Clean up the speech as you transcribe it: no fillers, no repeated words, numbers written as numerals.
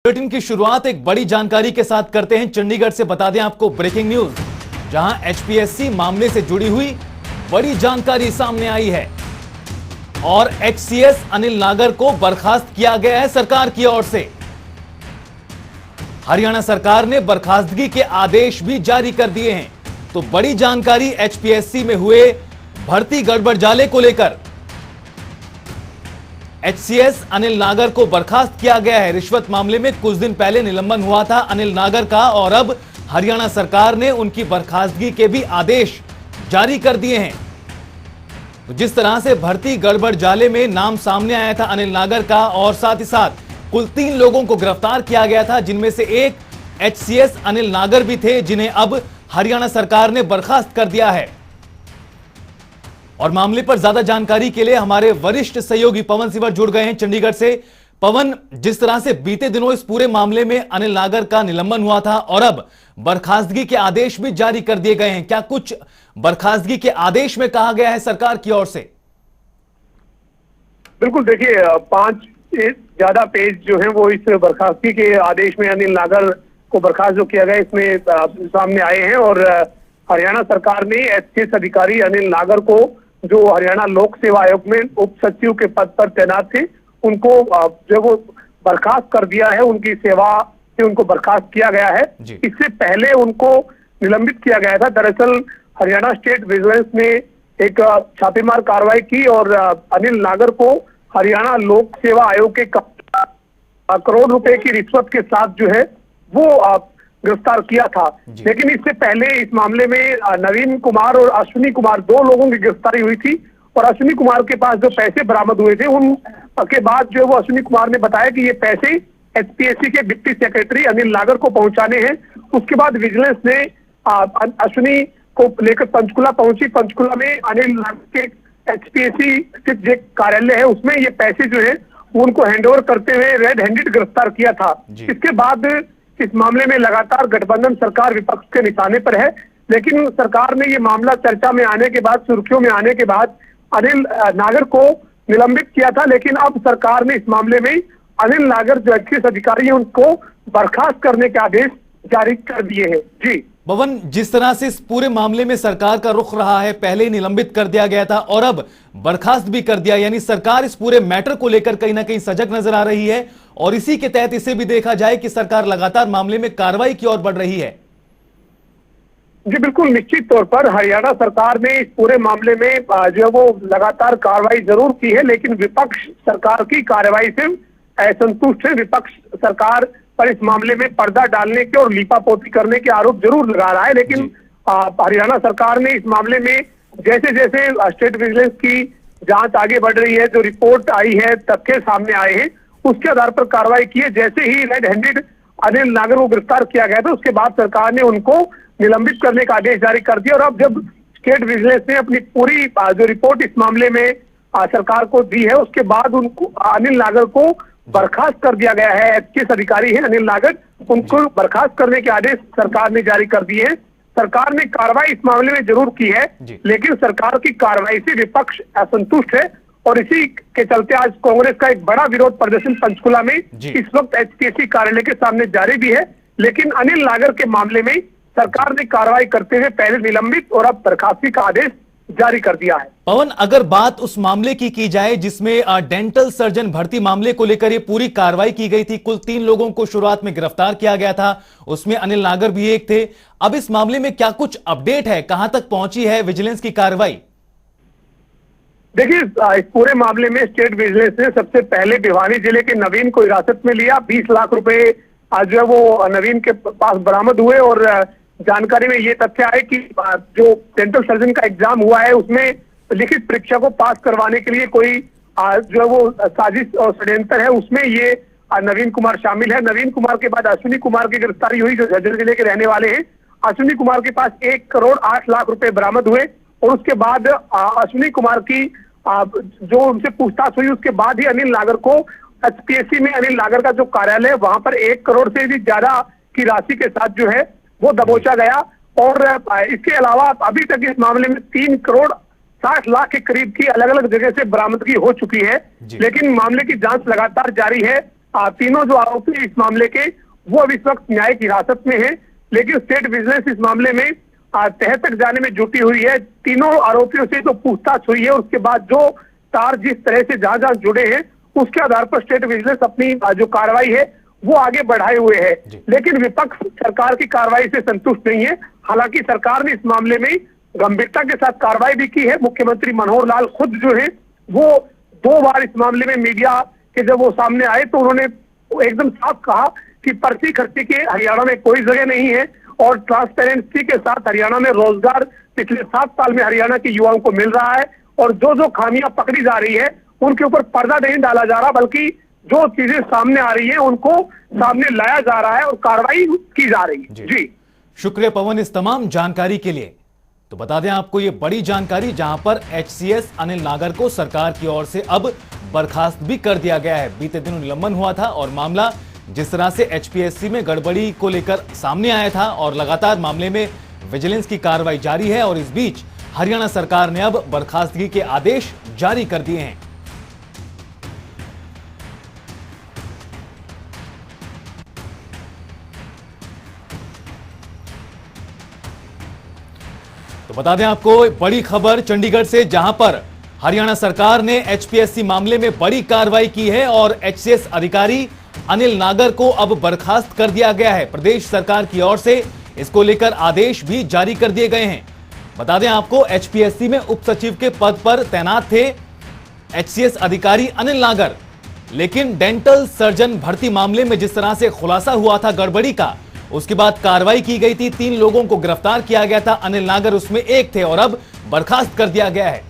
Bulletin की शुरुआत एक बड़ी जानकारी के साथ करते हैं। चंडीगढ़ से बता दें आपको ब्रेकिंग न्यूज, जहां एचपीएससी मामले से जुड़ी हुई बड़ी जानकारी सामने आई है और एचसीएस अनिल नागर को बर्खास्त किया गया है सरकार की ओर से। हरियाणा सरकार ने बर्खास्तगी के आदेश भी जारी कर दिए हैं। तो बड़ी जानकारी एचपीएससी में हुए भर्ती गड़बड़झाले को लेकर। एचसीएस अनिल नागर को बर्खास्त किया गया है। रिश्वत मामले में कुछ दिन पहले निलंबन हुआ था अनिल नागर का और अब हरियाणा सरकार ने उनकी बर्खास्तगी के भी आदेश जारी कर दिए हैं। तो जिस तरह से भर्ती गड़बड़झाले में नाम सामने आया था अनिल नागर का और साथ ही साथ कुल 3 लोगों को गिरफ्तार किया गया था, जिनमें से एक एचसीएस अनिल नागर भी थे, जिन्हें अब हरियाणा सरकार ने बर्खास्त कर दिया है। और मामले पर ज्यादा जानकारी के लिए हमारे वरिष्ठ सहयोगी पवन सिवर जुड़ गए हैं चंडीगढ़ से। पवन, जिस तरह से बीते दिनों इस पूरे मामले में अनिल नागर का निलंबन हुआ था और अब बर्खास्तगी के आदेश भी जारी कर दिए गए हैं, क्या कुछ बर्खास्तगी के आदेश में कहा गया है सरकार की ओर से? बिल्कुल, देखिए 5 से ज्यादा पेज जो है वो इस बर्खास्तगी के आदेश में अनिल नागर को बर्खास्त जो किया गया इसमें सामने आए हैं। और हरियाणा सरकार ने एचसीएस अधिकारी अनिल नागर को, जो हरियाणा लोक सेवा आयोग में उप सचिव के पद पर तैनात थे, उनको जो वो बर्खास्त कर दिया है। उनकी सेवा से उनको बर्खास्त किया गया है। इससे पहले उनको निलंबित किया गया था। दरअसल हरियाणा स्टेट विजिलेंस ने एक छापेमार कार्रवाई की और अनिल नागर को हरियाणा लोक सेवा आयोग के करोड़ रुपए की रिश्वत के साथ जो है वो गिरफ्तार किया था। लेकिन इससे पहले इस मामले में नवीन कुमार और अश्विनी कुमार 2 लोगों की गिरफ्तारी हुई थी। और अश्विनी कुमार के पास जो पैसे बरामद हुए थे उन के बाद जो वो अश्विनी कुमार ने बताया कि ये पैसे एचपीएससी के डिप्टी सेक्रेटरी अनिल नागर को पहुंचाने हैं। उसके बाद विजिलेंस ने अश्विनी को लेकर पंचकुला पहुंची। पंचकुला में अनिल नागर के एचपीएससी स्थित जो कार्यालय है उसमें ये पैसे जो है उनको हैंडओवर करते हुए रेड हैंडेड गिरफ्तार किया था। इसके बाद इस मामले में लगातार गठबंधन सरकार विपक्ष के निशाने पर है। लेकिन सरकार ने ये मामला चर्चा में आने के बाद, सुर्खियों में आने के बाद अनिल नागर को निलंबित किया था। लेकिन अब सरकार ने इस मामले में अनिल नागर जो एचसीएस अधिकारी है उनको बर्खास्त करने के आदेश जारी कर दिए हैं। जी पवन, जिस तरह से इस पूरे मामले में सरकार का रुख रहा है, पहले ही निलंबित कर दिया गया था और अब बर्खास्त भी कर दिया, यानी सरकार इस पूरे मैटर को लेकर कहीं ना कहीं सजग नजर आ रही है और इसी के तहत इसे भी देखा जाए कि सरकार लगातार मामले में कार्रवाई की ओर बढ़ रही है। जी बिल्कुल, निश्चित तौर पर हरियाणा सरकार ने इस पूरे मामले में जो है वो लगातार कार्रवाई जरूर की है। लेकिन विपक्ष सरकार की कार्रवाई से असंतुष्ट है। विपक्ष सरकार पर इस मामले में पर्दा डालने के और लीपापोती करने के आरोप जरूर लगा रहा है। लेकिन हरियाणा सरकार ने इस मामले में जैसे जैसे स्टेट विजिलेंस की जांच आगे बढ़ रही है, जो रिपोर्ट आई है, तथ्य सामने आए हैं, उसके आधार पर कार्रवाई की है। जैसे ही रेड हैंडेड अनिल नागर को गिरफ्तार किया गया था उसके बाद सरकार ने उनको निलंबित करने का आदेश जारी कर दिया। और अब जब स्टेट विजिलेंस ने अपनी पूरी जो रिपोर्ट इस मामले में सरकार को दी है उसके बाद उनको अनिल नागर को बर्खास्त कर दिया गया है। एचसीएस अधिकारी है अनिल नागर, उनको बर्खास्त करने के आदेश सरकार ने जारी कर दिए हैं। सरकार ने कार्रवाई इस मामले में जरूर की है, लेकिन सरकार की कार्रवाई से विपक्ष असंतुष्ट है और इसी के चलते आज कांग्रेस का एक बड़ा विरोध प्रदर्शन पंचकुला में इस वक्त एचपीएससी कार्यालय के सामने जारी भी है। लेकिन अनिल नागर के मामले में सरकार ने कार्रवाई करते हुए पहले निलंबित और अब बर्खास्तगी का आदेश जारी कर दिया है। पवन, अगर बात उस मामले की जाए जिसमें डेंटल सर्जन भर्ती मामले को लेकर ये पूरी कार्रवाई की गई थी, कुल 3 लोगों को शुरुआत में गिरफ्तार किया गया था, उसमें अनिल नागर भी एक थे। अब इस मामले में क्या कुछ अपडेट है, कहां तक पहुंची है विजिलेंस की कार्रवाई? देखिए, इस पूरे मामले में स्टेट विजिलेंस ने सबसे पहले भिवानी जिले के नवीन को हिरासत में लिया। 20 लाख रुपए आज जो है वो नवीन के पास बरामद हुए और जानकारी में ये तथ्य आए कि जो डेंटल सर्जन का एग्जाम हुआ है उसमें लिखित परीक्षा को पास करवाने के लिए कोई जो है वो साजिश और षड्यंत्र है, उसमें ये नवीन कुमार शामिल है। नवीन कुमार के बाद अश्विनी कुमार की गिरफ्तारी हुई, जो झज्जर जिले के रहने वाले हैं। अश्विनी कुमार के पास 1 करोड़ 8 लाख रुपए बरामद हुए और उसके बाद अश्विनी कुमार की जो उनसे पूछताछ हुई उसके बाद ही अनिल नागर को एचपीएससी में अनिल नागर का जो कार्यालय है वहां पर 1 करोड़ से भी ज्यादा की राशि के साथ जो है वो दबोचा गया। और इसके अलावा अभी तक इस मामले में 3 करोड़ 60 लाख के करीब की अलग अलग जगह से बरामदगी हो चुकी है। लेकिन मामले की जांच लगातार जारी है। तीनों जो आरोपी इस मामले के वो अब इस वक्त न्यायिक हिरासत में है, लेकिन स्टेट विजिलेंस इस मामले में तह तक जाने में जुटी हुई है। तीनों आरोपियों से जो पूछताछ हुई है उसके बाद जो तार जिस तरह से जहां जुड़े हैं उसके आधार पर स्टेट विजिलेंस अपनी जो कार्रवाई है वो आगे बढ़ाए हुए है। लेकिन विपक्ष सरकार की कार्रवाई से संतुष्ट नहीं है। हालांकि सरकार ने इस मामले में गंभीरता के साथ कार्रवाई भी की है। मुख्यमंत्री मनोहर लाल खुद जो है वो 2 बार इस मामले में मीडिया के जब वो सामने आए तो उन्होंने एकदम साफ कहा कि पर्ची खर्ची के हरियाणा में कोई जगह नहीं है और ट्रांसपेरेंसी के साथ हरियाणा में रोजगार पिछले 7 साल में हरियाणा के युवाओं को मिल रहा है और जो जो खामियां पकड़ी जा रही है उनके ऊपर पर्दा नहीं डाला जा रहा, बल्कि जो चीजें सामने आ रही है उनको सामने लाया जा रहा है और कार्रवाई की जा रही है। जी शुक्रिया पवन इस तमाम जानकारी के लिए। तो बता दें आपको ये बड़ी जानकारी जहां पर एचसीएस अनिल नागर को सरकार की ओर से अब बर्खास्त भी कर दिया गया है। बीते दिनों निलंबन हुआ था और मामला जिस तरह से एचपीएससी में गड़बड़ी को लेकर सामने आया था और लगातार मामले में विजिलेंस की कार्रवाई जारी है और इस बीच हरियाणा सरकार ने अब बर्खास्तगी के आदेश जारी कर दिए हैं। तो बता दें आपको बड़ी खबर चंडीगढ़ से, जहां पर हरियाणा सरकार ने एचपीएससी मामले में बड़ी कार्रवाई की है और एचसीएस अधिकारी अनिल नागर को अब बर्खास्त कर दिया गया है। प्रदेश सरकार की ओर से इसको लेकर आदेश भी जारी कर दिए गए हैं। बता दें आपको एचपीएससी में उप सचिव के पद पर तैनात थे एचसीएस अधिकारी अनिल नागर, लेकिन डेंटल सर्जन भर्ती मामले में जिस तरह से खुलासा हुआ था गड़बड़ी का, उसके बाद कार्रवाई की गई थी। 3 लोगों को गिरफ्तार किया गया था, अनिल नागर उसमें एक थे और अब बर्खास्त कर दिया गया है।